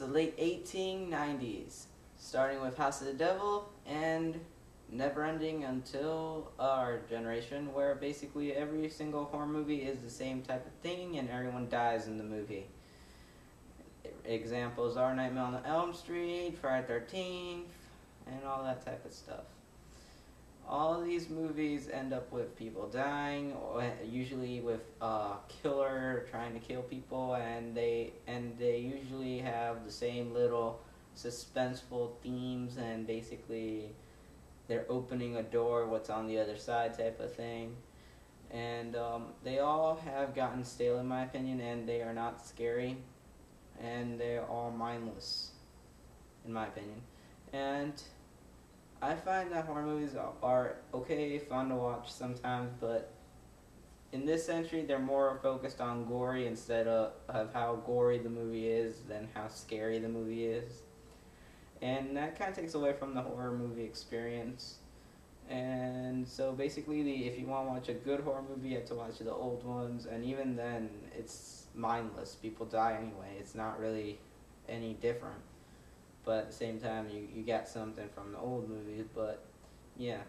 the late 1890s, starting with House of the Devil and never ending until our generation, where basically every single horror movie is the same type of thing and everyone dies in the movie. Examples are Nightmare on Elm Street, Friday the 13th, and all that type of stuff. All of these movies end up with people dying, usually with a killer trying to kill people, and they usually have the same little suspenseful themes, and basically they're opening a door, what's on the other side type of thing. And they all have gotten stale in my opinion, and they are not scary, and they're all mindless in my opinion. And I find that horror movies are okay, fun to watch sometimes, but in this century they're more focused on gory instead of how gory the movie is than how scary the movie is. And that kind of takes away from the horror movie experience. And so basically, if you want to watch a good horror movie, you have to watch the old ones, and even then, it's mindless. People die anyway. It's not really any different. But at the same time, you get something from the old movies. But yeah,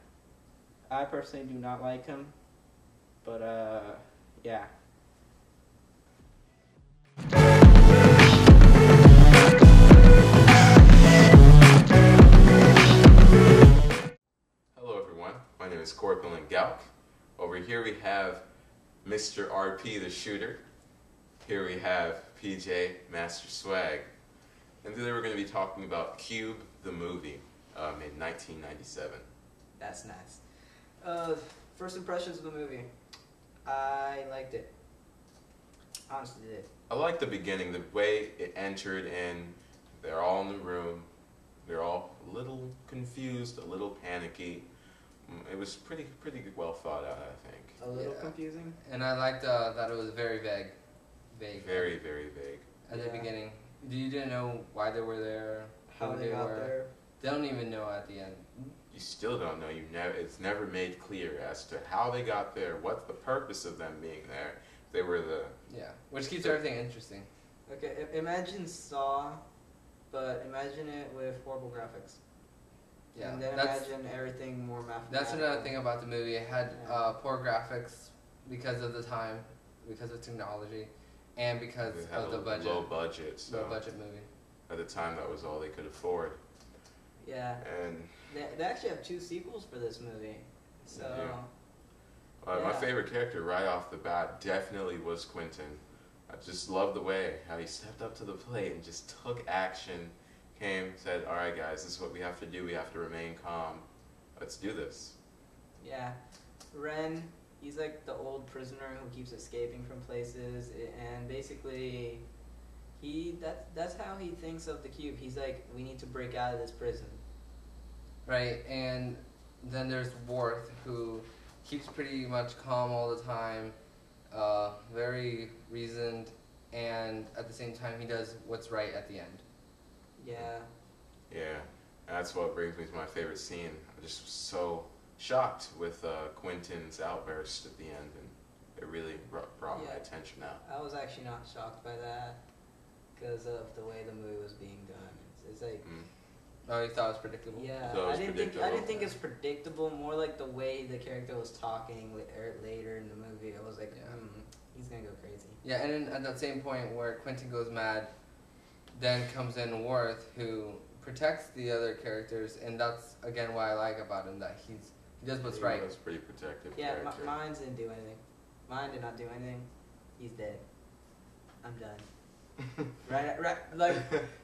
I personally do not like them. But yeah. Hello everyone, my name is Corp and Galk. Over here we have MrRPtheshooter. Here we have PJ Master Swagg. And today we're going to be talking about Cube, the movie, made in 1997. That's nice. First impressions of the movie. I liked it. Honestly did. I like the beginning, the way it entered in. They're all in the room. They're all a little confused, a little panicky. It was pretty well thought out, I think. A little confusing. And I liked that it was very vague. Very vague. At the beginning. You didn't know why they were there, how they got there. They don't even know at the end. You still don't know. It's never made clear as to how they got there, what's the purpose of them being there. They were which keeps everything interesting. Okay, imagine Saw, but imagine it with horrible graphics. Yeah, and then imagine everything more mathematical. That's another thing about the movie. It had poor graphics because of the time, because of technology, and because of the budget. Low budget. So low budget movie. At the time, that was all they could afford. Yeah. And they actually have 2 sequels for this movie. So. Yeah. My favorite character right off the bat definitely was Quentin. I just love the way how he stepped up to the plate and just took action. Said, all right, guys, this is what we have to do. We have to remain calm. Let's do this. Yeah. Ren, he's like the old prisoner who keeps escaping from places, and basically, that's how he thinks of the cube. He's like, we need to break out of this prison. Right, and then there's Worth, who keeps pretty much calm all the time, very reasoned, and at the same time, he does what's right at the end. Yeah. Yeah, that's what brings me to my favorite scene. I just was so shocked with Quentin's outburst at the end, and it really brought my attention out. I was actually not shocked by that because of the way the movie was being done. It's like. Oh, you thought it was predictable? Yeah, I didn't think it's predictable. More like the way the character was talking later in the movie. I was like, he's gonna go crazy. Yeah, and then at that same point where Quentin goes mad, then comes in Worth, who protects the other characters, and that's again what I like about him, that he does what's right. He was pretty protective. Yeah, mine didn't do anything. Mine did not do anything. He's dead. I'm done. right. Like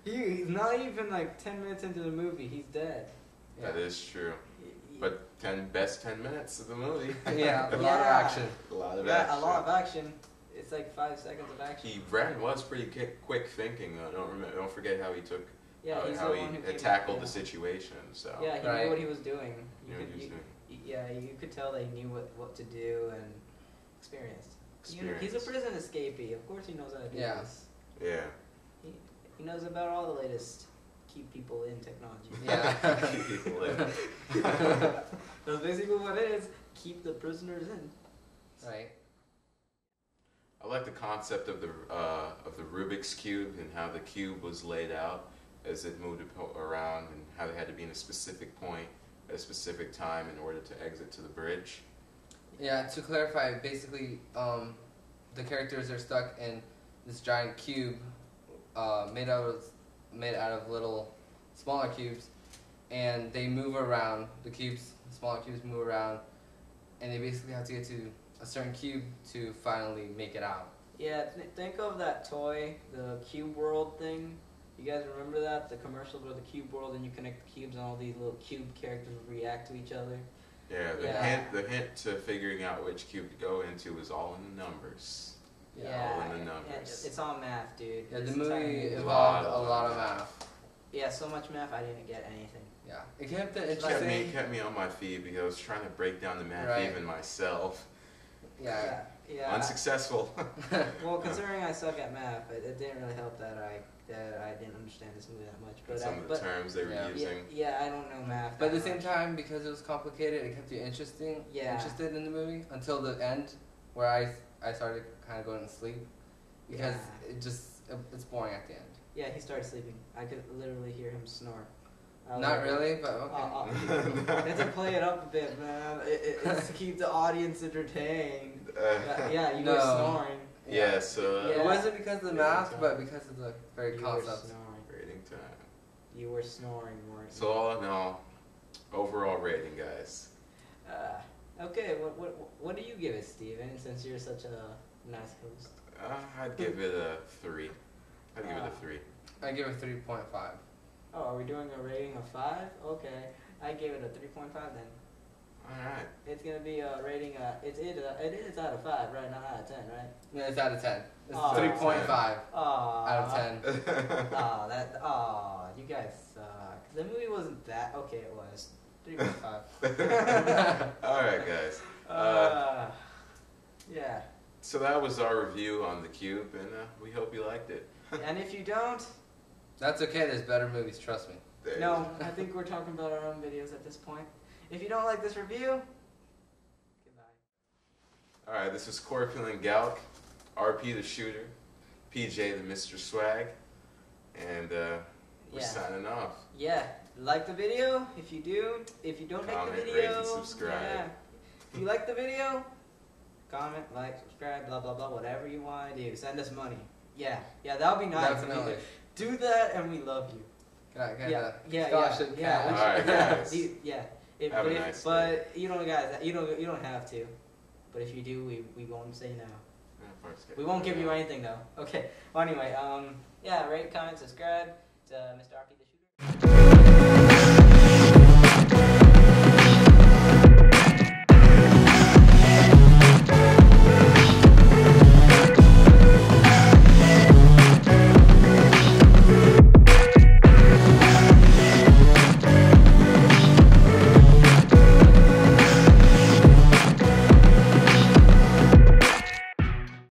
he's not even like 10 minutes into the movie. He's dead. That is true. But best 10 minutes of the movie. Yeah, a lot of action. A lot of action. It's like 5 seconds of action. Ren was pretty quick thinking though. Don't forget how he took. How he tackled the situation. So yeah, he knew what he was doing. Yeah, you could tell that he knew what to do and experienced. He's a prison escapee. Of course, he knows how to do this. Yeah. He knows about all the latest keep people in technology. Yeah. Keep people in. That's basically what it is. Keep the prisoners in. Right. I like the concept of the Rubik's Cube and how the cube was laid out as it moved around, and how they had to be in a specific point at a specific time in order to exit to the bridge. Yeah, to clarify, basically, the characters are stuck in this giant cube made out of little smaller cubes, and they move around. The smaller cubes move around, and they basically have to get to a certain cube to finally make it out. Yeah, think of that toy, the Cube World thing. You guys remember that? The commercial where the Cube World and you connect the cubes and all these little cube characters react to each other. Yeah, the hint to figuring out which cube to go into was all in the numbers. Yeah, all in the numbers. It's all math, dude. Yeah, the movie involved a lot of math. Yeah, so much math, I didn't get anything. Yeah, it kept it interesting. It kept me on my feet because I was trying to break down the math even myself. Yeah. Unsuccessful. Well, considering I suck at math, it didn't really help that I didn't understand this movie that much. But some of the terms they were using. Yeah, I don't know math. But at the same time, because it was complicated, it kept you interested in the movie until the end, where I started kind of going to sleep because it's boring at the end. Yeah, he started sleeping. I could literally hear him snore. Not really, but okay. To play it up a bit, man. It's to keep the audience entertained. Yeah, you were snoring. Yeah, so... it wasn't because of the math, but because of the very concept. Rating time. You were snoring, weren't you? So all in all, overall rating, guys. Okay, what do you give it, Steven, since you're such a nice host? I'd give it a 3. I'd give it a 3. I give it 3.5. Oh, are we doing a rating of 5? Okay. I gave it a 3.5 then. Alright. It's gonna be a rating, it is out of 5, right? Not out of 10, right? Yeah, it's out of 10. It's 3.5 out of 10. You guys suck. The movie wasn't that, okay, it was. 3.5. Alright, guys. Yeah. So that was our review on The Cube, and we hope you liked it. And if you don't... That's okay, there's better movies, trust me. No, I think we're talking about our own videos at this point. If you don't like this review, goodbye. Alright, this is Corp and Galk, RP the Shooter, PJ the Mr. Swagg, and we're signing off. Yeah, like the video if you do. If you don't comment, like the video, rate, and subscribe. Yeah. If you like the video, comment, like, subscribe, blah blah blah, whatever you want to do. Send us money. Yeah, that would be nice. Definitely. Do that, and we love you. Scholarship. Alright, guys. Have a nice day. But you don't have to. But if you do, we won't say no. We won't give you anything though. Okay. Well, anyway, rate, comment, subscribe to MrRPtheshooter.